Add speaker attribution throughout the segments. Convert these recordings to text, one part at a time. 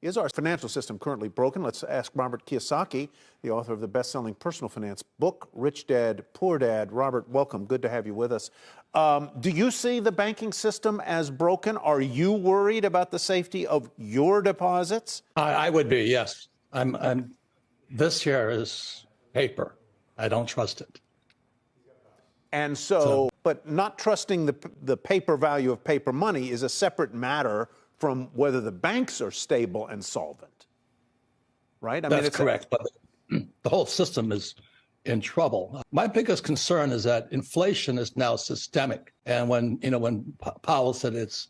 Speaker 1: Is our financial system currently broken? Let's ask Robert Kiyosaki, the author of the best-selling personal finance book, Rich Dad, Poor Dad. Robert, welcome. Good to have you with us. Do you see the banking system as broken? Are you worried about the safety of your deposits?
Speaker 2: I would be, yes. This here is paper. I don't trust it.
Speaker 1: And so, but not trusting the paper value of paper money is a separate matter from whether the banks are stable and solvent, right?
Speaker 2: That's correct, but the whole system is in trouble. My biggest concern is that inflation is now systemic. And when Powell said it's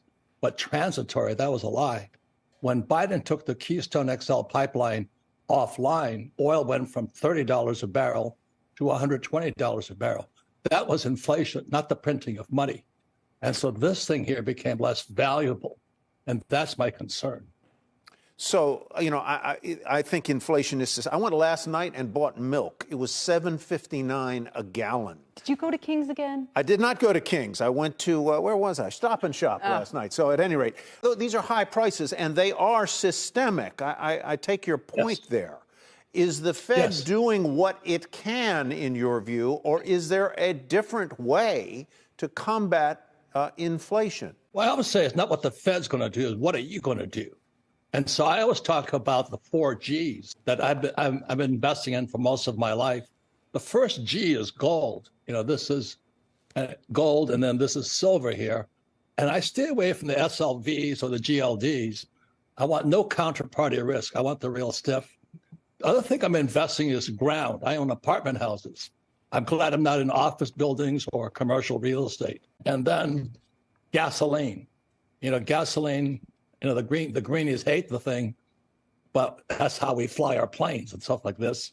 Speaker 2: transitory, that was a lie. When Biden took the Keystone XL pipeline offline, oil went from $30 a barrel to $120 a barrel. That was inflation, not the printing of money. And so this thing here became less valuable. And that's my concern.
Speaker 1: So, I think inflation is... I went last night and bought milk. It was $7.59 a gallon.
Speaker 3: Did you go to King's again?
Speaker 1: I did not go to King's. I went to, where was I? Stop and Shop last night. So at any rate, these are high prices and they are systemic. I take your point there. Is the Fed doing what it can, in your view, or is there a different way to combat inflation?
Speaker 2: Well, I always say it's not what the Fed's going to do, it's what are you going to do? And so I always talk about the 4 Gs that I've been investing in for most of my life. The first G is gold. This is gold, and then this is silver here. And I stay away from the SLVs or the GLDs. I want no counterparty risk. I want the real stiff. The other thing I'm investing is ground. I own apartment houses. I'm glad I'm not in office buildings or commercial real estate. And then gasoline. Gasoline, the greenies hate the thing, but that's how we fly our planes and stuff like this.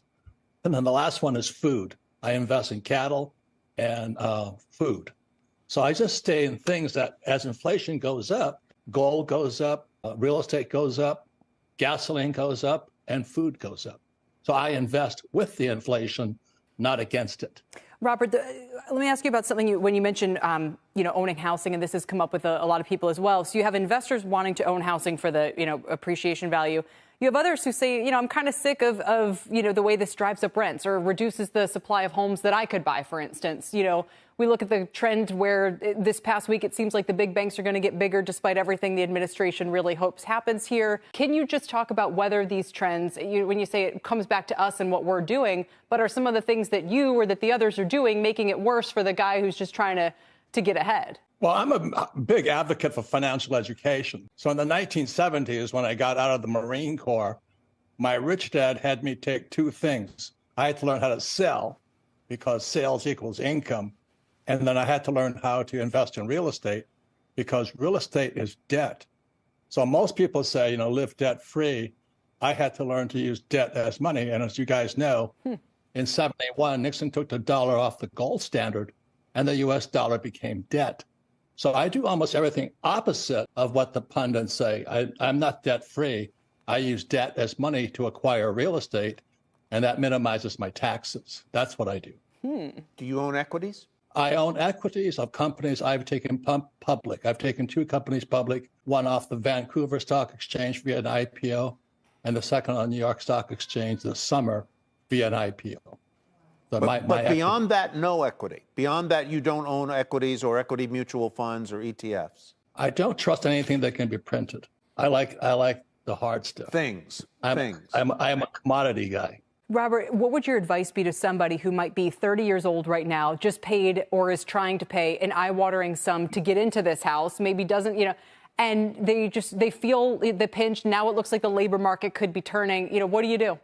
Speaker 2: And then the last one is food. I invest in cattle and food. So I just stay in things that as inflation goes up, gold goes up, real estate goes up, gasoline goes up, and food goes up. So I invest with the inflation, not against it.
Speaker 3: Robert, let me ask you about something when you mentioned, owning housing, and this has come up with a lot of people as well. So you have investors wanting to own housing for the, appreciation value. You have others who say, I'm kind of sick of the way this drives up rents or reduces the supply of homes that I could buy, for instance. We look at the trend where this past week, it seems like the big banks are going to get bigger despite everything the administration really hopes happens here. Can you just talk about whether these trends, when you say it comes back to us and what we're doing, but are some of the things that you or that the others are doing making it worse for the guy who's just trying to get ahead?
Speaker 2: Well, I'm a big advocate for financial education. So in the 1970s, when I got out of the Marine Corps, my rich dad had me take 2 things. I had to learn how to sell because sales equals income. And then I had to learn how to invest in real estate because real estate is debt. So most people say, live debt free. I had to learn to use debt as money. And as you guys know, in 71, Nixon took the dollar off the gold standard and the US dollar became debt. So I do almost everything opposite of what the pundits say. I'm not debt free. I use debt as money to acquire real estate, and that minimizes my taxes. That's what I do.
Speaker 1: Do you own equities?
Speaker 2: I own equities of companies I've taken public. I've taken 2 companies public, one off the Vancouver Stock Exchange via an IPO, and the second on New York Stock Exchange this summer via an IPO. So
Speaker 1: but beyond that, no equity. Beyond that, you don't own equities or equity mutual funds or ETFs.
Speaker 2: I don't trust anything that can be printed. I like the hard stuff.
Speaker 1: Things.
Speaker 2: I'm a commodity guy.
Speaker 3: Robert, what would your advice be to somebody who might be 30 years old right now, just paid or is trying to pay an eye-watering sum to get into this house, maybe doesn't, and they feel the pinch. Now it looks like the labor market could be turning. What do you do?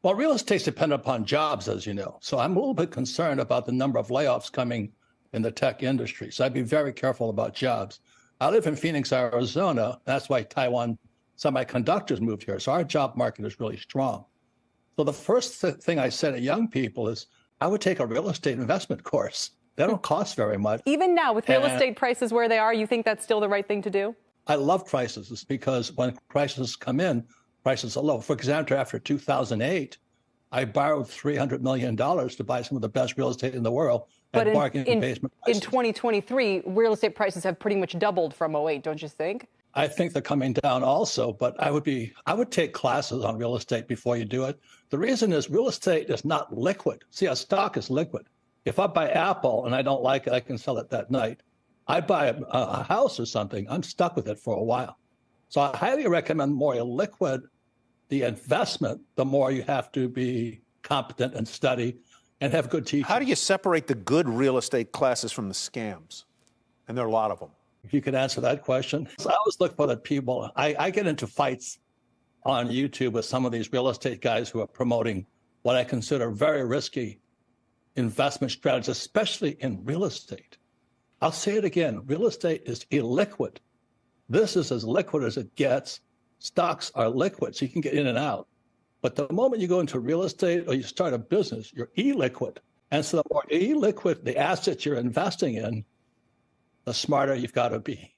Speaker 2: Well, real estate's dependent upon jobs, as you know. So I'm a little bit concerned about the number of layoffs coming in the tech industry. So I'd be very careful about jobs. I live in Phoenix, Arizona. That's why Taiwan Semiconductors moved here. So our job market is really strong. So the first thing I say to young people is I would take a real estate investment course. They don't cost very much.
Speaker 3: Even now, with real estate prices where they are, you think that's still the right thing to do?
Speaker 2: I love crises because when crises come in, prices are low. For example, after 2008, I borrowed $300 million to buy some of the best real estate in the world.
Speaker 3: But in 2023, real estate prices have pretty much doubled from '08, don't you think?
Speaker 2: I think they're coming down also, but I would take classes on real estate before you do it. The reason is real estate is not liquid. See, a stock is liquid. If I buy Apple and I don't like it, I can sell it that night. I buy a house or something, I'm stuck with it for a while. So I highly recommend more illiquid the investment, the more you have to be competent and study and have good teachers.
Speaker 1: How do you separate the good real estate classes from the scams? And there are a lot of them.
Speaker 2: If you could answer that question. So I always look for the people. I get into fights on YouTube with some of these real estate guys who are promoting what I consider very risky investment strategies, especially in real estate. I'll say it again, real estate is illiquid. This is as liquid as it gets. Stocks are liquid, so you can get in and out. But the moment you go into real estate or you start a business, you're illiquid. And so the more illiquid the assets you're investing in, the smarter you've got to be.